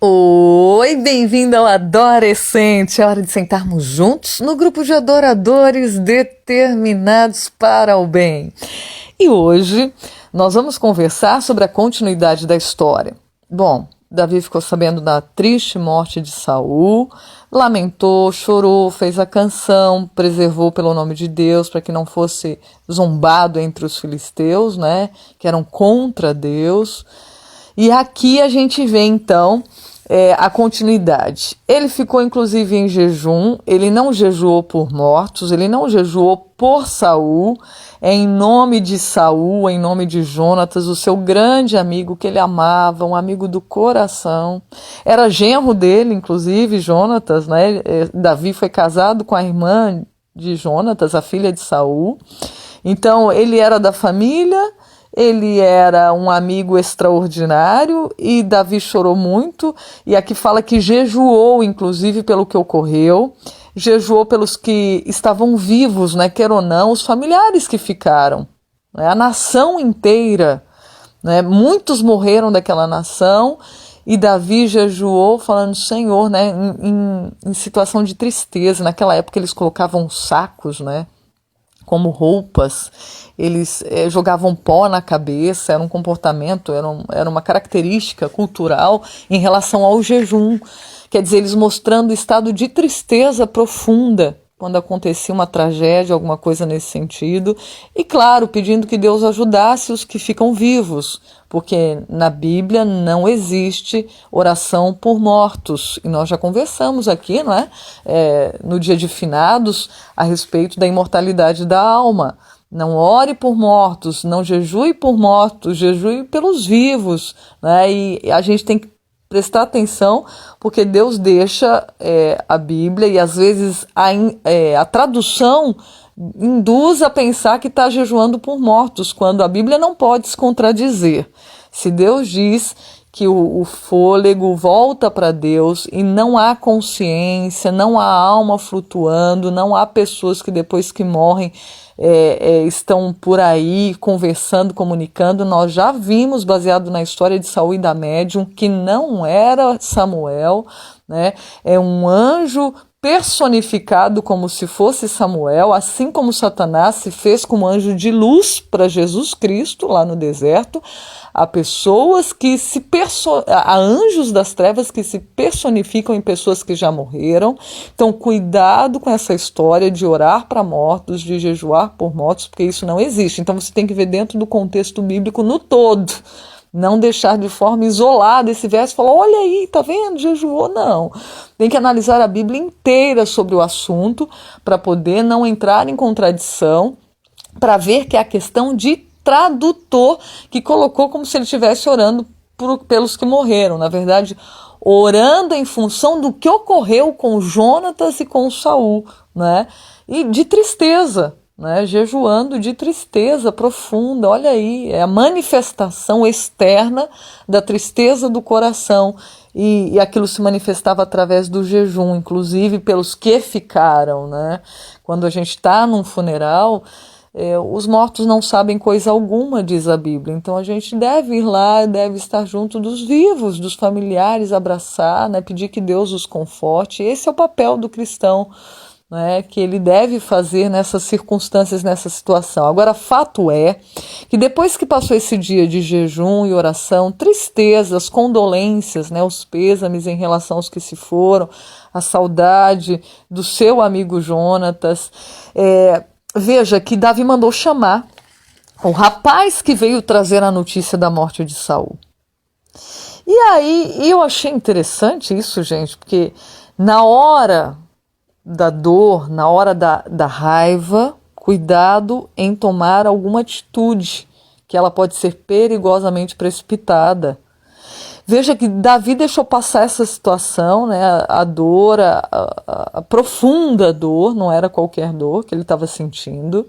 Oi, bem-vindo ao Adorescente. É hora de sentarmos juntos no grupo de adoradores determinados para o bem. E hoje nós vamos conversar sobre a continuidade da história. Bom, Davi ficou sabendo da triste morte de Saul, lamentou, chorou, fez a canção, preservou pelo nome de Deus para que não fosse zombado entre os filisteus, né, que eram contra Deus. E aqui a gente vê então a continuidade. Ele ficou inclusive em jejum, ele não jejuou por mortos, ele não jejuou por Saul, em nome de Saul, em nome de Jonatas, o seu grande amigo que ele amava, um amigo do coração. Era genro dele, inclusive, Jonatas, né? Davi foi casado com a irmã de Jonatas, a filha de Saul. Então ele era da família. Ele era um amigo extraordinário e Davi chorou muito, e aqui fala que jejuou, inclusive, pelo que ocorreu, jejuou pelos que estavam vivos, né, quer ou não, os familiares que ficaram, né, a nação inteira, né, muitos morreram daquela nação, e Davi jejuou falando, Senhor, né, em situação de tristeza. Naquela época eles colocavam sacos, né, como roupas, eles jogavam pó na cabeça, era um comportamento, era uma característica cultural em relação ao jejum. Quer dizer, eles mostrando o estado de tristeza profunda quando acontecia uma tragédia, alguma coisa nesse sentido. E claro, pedindo que Deus ajudasse os que ficam vivos, porque na Bíblia não existe oração por mortos. E nós já conversamos aqui, não é? No dia de finados, a respeito da imortalidade da alma. Não ore por mortos, não jejue por mortos, jejue pelos vivos, né? E a gente tem que prestar atenção, porque Deus deixa a Bíblia, e às vezes a tradução induz a pensar que está jejuando por mortos, quando a Bíblia não pode se contradizer. Se Deus diz que o fôlego volta para Deus e não há consciência, não há alma flutuando, não há pessoas que depois que morrem estão por aí conversando, comunicando. Nós já vimos, baseado na história de Saul e da médium, que não era Samuel, né? É um anjo personificado como se fosse Samuel, assim como Satanás se fez como anjo de luz para Jesus Cristo lá no deserto. Há pessoas que há anjos das trevas que se personificam em pessoas que já morreram. Então, cuidado com essa história de orar para mortos, de jejuar por mortos, porque isso não existe. Então, você tem que ver dentro do contexto bíblico no todo. Não deixar de forma isolada esse verso e falar, olha aí, tá vendo, jejuou, não. Tem que analisar a Bíblia inteira sobre o assunto para poder não entrar em contradição, para ver que é a questão de tradutor que colocou como se ele estivesse orando pelos que morreram. Na verdade, orando em função do que ocorreu com Jonatas e com Saul, né? E de tristeza, né? Jejuando de tristeza profunda. Olha aí, é a manifestação externa da tristeza do coração, e aquilo se manifestava através do jejum, inclusive pelos que ficaram, né? Quando a gente está num funeral, os mortos não sabem coisa alguma, diz a Bíblia. Então a gente deve ir lá, deve estar junto dos vivos, dos familiares, abraçar, né? Pedir que Deus os conforte. Esse é o papel do cristão, né, que ele deve fazer nessas circunstâncias, nessa situação. Agora, fato é que depois que passou esse dia de jejum e oração, tristezas, condolências, né, os pêsames em relação aos que se foram, a saudade do seu amigo Jonatas, veja que Davi mandou chamar o rapaz que veio trazer a notícia da morte de Saul. E aí, eu achei interessante isso, gente, porque na hora da dor, na hora da raiva, cuidado em tomar alguma atitude, que ela pode ser perigosamente precipitada. Veja que Davi deixou passar essa situação, né, a dor, a profunda dor, não era qualquer dor que ele estava sentindo,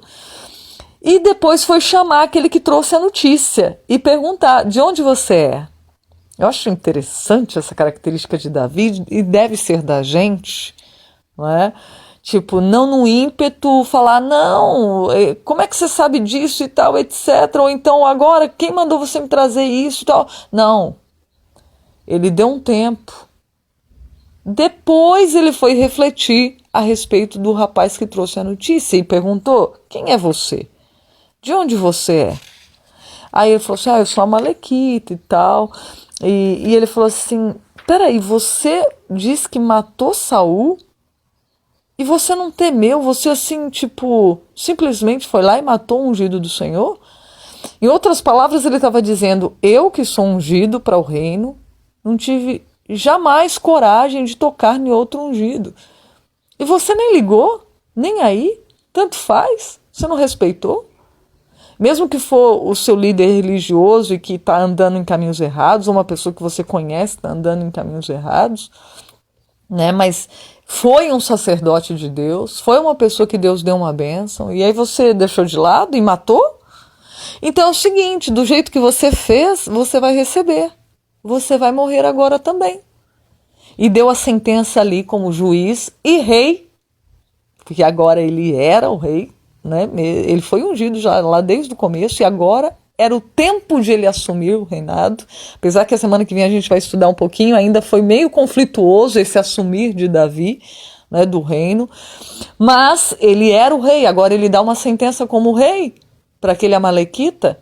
e depois foi chamar aquele que trouxe a notícia e perguntar, de onde você é? Eu acho interessante essa característica de Davi, e deve ser da gente, não é? Tipo, não no ímpeto falar, não, como é que você sabe disso e tal, etc. Ou então, agora, quem mandou você me trazer isso e tal? Não. Ele deu um tempo. Depois ele foi refletir a respeito do rapaz que trouxe a notícia e perguntou: quem é você? De onde você é? Aí ele falou assim: eu sou amalequita e tal. E ele falou assim: peraí, você disse que matou Saul e você não temeu? Você assim, tipo, simplesmente foi lá e matou o ungido do Senhor? Em outras palavras, ele estava dizendo: eu que sou ungido para o reino, não tive jamais coragem de tocar em outro ungido. E você nem ligou, nem aí, tanto faz, você não respeitou. Mesmo que for o seu líder religioso e que está andando em caminhos errados, ou uma pessoa que você conhece está andando em caminhos errados, né? Mas foi um sacerdote de Deus, foi uma pessoa que Deus deu uma bênção, e aí você deixou de lado e matou? Então é o seguinte, do jeito que você fez, você vai receber. Você vai morrer agora também. E deu a sentença ali como juiz e rei, porque agora ele era o rei, né? Ele foi ungido já lá desde o começo e agora era o tempo de ele assumir o reinado. Apesar que a semana que vem a gente vai estudar um pouquinho, ainda foi meio conflituoso esse assumir de Davi, né, do reino. Mas ele era o rei, agora ele dá uma sentença como rei para aquele amalequita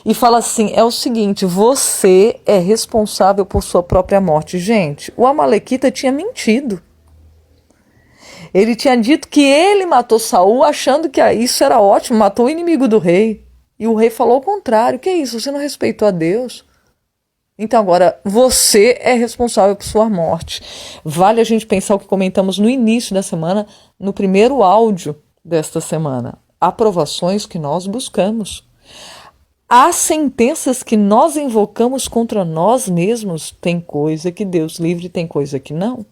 e fala assim: é o seguinte, você é responsável por sua própria morte. Gente, o amalequita tinha mentido. Ele tinha dito que ele matou Saul achando que isso era ótimo, matou o inimigo do rei. E o rei falou o contrário: que é isso, você não respeitou a Deus? Então agora você é responsável por sua morte. Vale a gente pensar o que comentamos no início da semana, no primeiro áudio desta semana. Aprovações que nós buscamos. As sentenças que nós invocamos contra nós mesmos, tem coisa que Deus livre, tem coisa que não.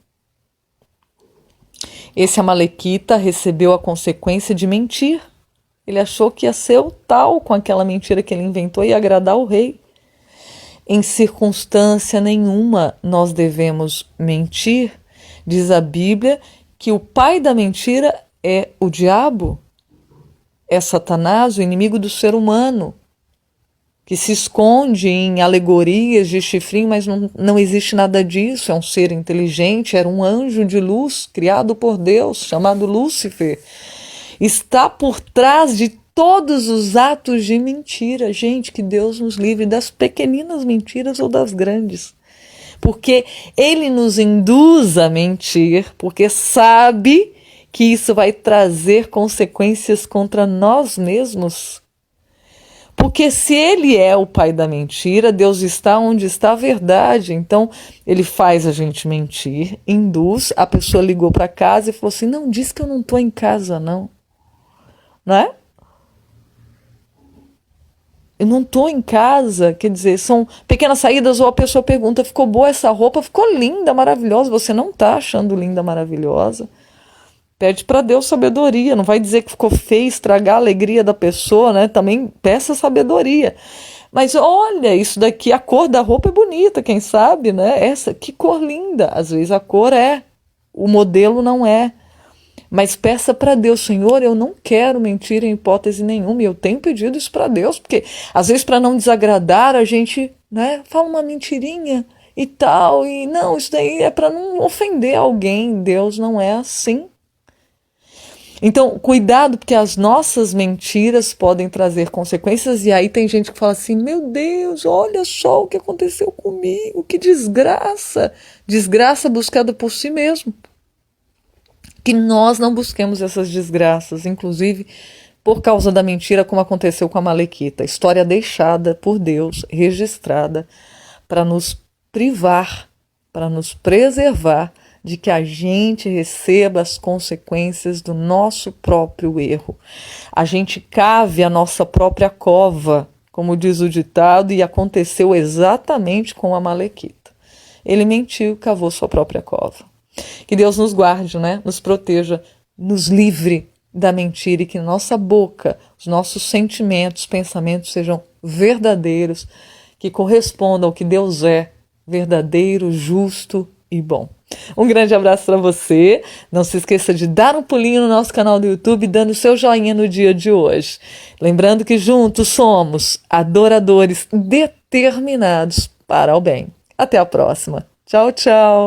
Esse amalequita recebeu a consequência de mentir. Ele achou que ia ser o tal com aquela mentira que ele inventou e agradar o rei. Em circunstância nenhuma nós devemos mentir. Diz a Bíblia que o pai da mentira é o diabo, é Satanás, o inimigo do ser humano, que se esconde em alegorias de chifrinho, mas não existe nada disso, é um ser inteligente, era um anjo de luz criado por Deus, chamado Lúcifer. Está por trás de todos os atos de mentira. Gente, que Deus nos livre das pequeninas mentiras ou das grandes. Porque ele nos induz a mentir, porque sabe que isso vai trazer consequências contra nós mesmos. Porque se ele é o pai da mentira, Deus está onde está a verdade. Então, ele faz a gente mentir, induz, a pessoa ligou para casa e falou assim: não, diz que eu não estou em casa, não. Não é? Eu não estou em casa, quer dizer, são pequenas saídas, ou a pessoa pergunta: ficou boa essa roupa? Ficou linda, maravilhosa. Você não está achando linda, maravilhosa. Pede para Deus sabedoria, não vai dizer que ficou feio, estragar a alegria da pessoa, né? Também peça sabedoria. Mas olha, isso daqui, a cor da roupa é bonita, quem sabe, né? Essa, que cor linda. Às vezes a cor é, o modelo não é. Mas peça para Deus: Senhor, eu não quero mentir em hipótese nenhuma. E eu tenho pedido isso para Deus, porque às vezes para não desagradar a gente, né, fala uma mentirinha e tal. E não, isso daí é para não ofender alguém. Deus não é assim. Então, cuidado, porque as nossas mentiras podem trazer consequências. E aí tem gente que fala assim: meu Deus, olha só o que aconteceu comigo, que desgraça. Desgraça buscada por si mesmo. Que nós não busquemos essas desgraças, inclusive por causa da mentira, como aconteceu com a Amalequita. História deixada por Deus, registrada, para nos privar, para nos preservar de que a gente receba as consequências do nosso próprio erro. A gente cave a nossa própria cova, como diz o ditado, e aconteceu exatamente com a Amalequita. Ele mentiu, cavou sua própria cova. Que Deus nos guarde, né? Nos proteja, nos livre da mentira e que nossa boca, os nossos sentimentos, pensamentos sejam verdadeiros, que correspondam ao que Deus é, verdadeiro, justo e bom. Um grande abraço para você. Não se esqueça de dar um pulinho no nosso canal do YouTube, dando seu joinha no dia de hoje. Lembrando que juntos somos adoradores determinados para o bem. Até a próxima. Tchau, tchau.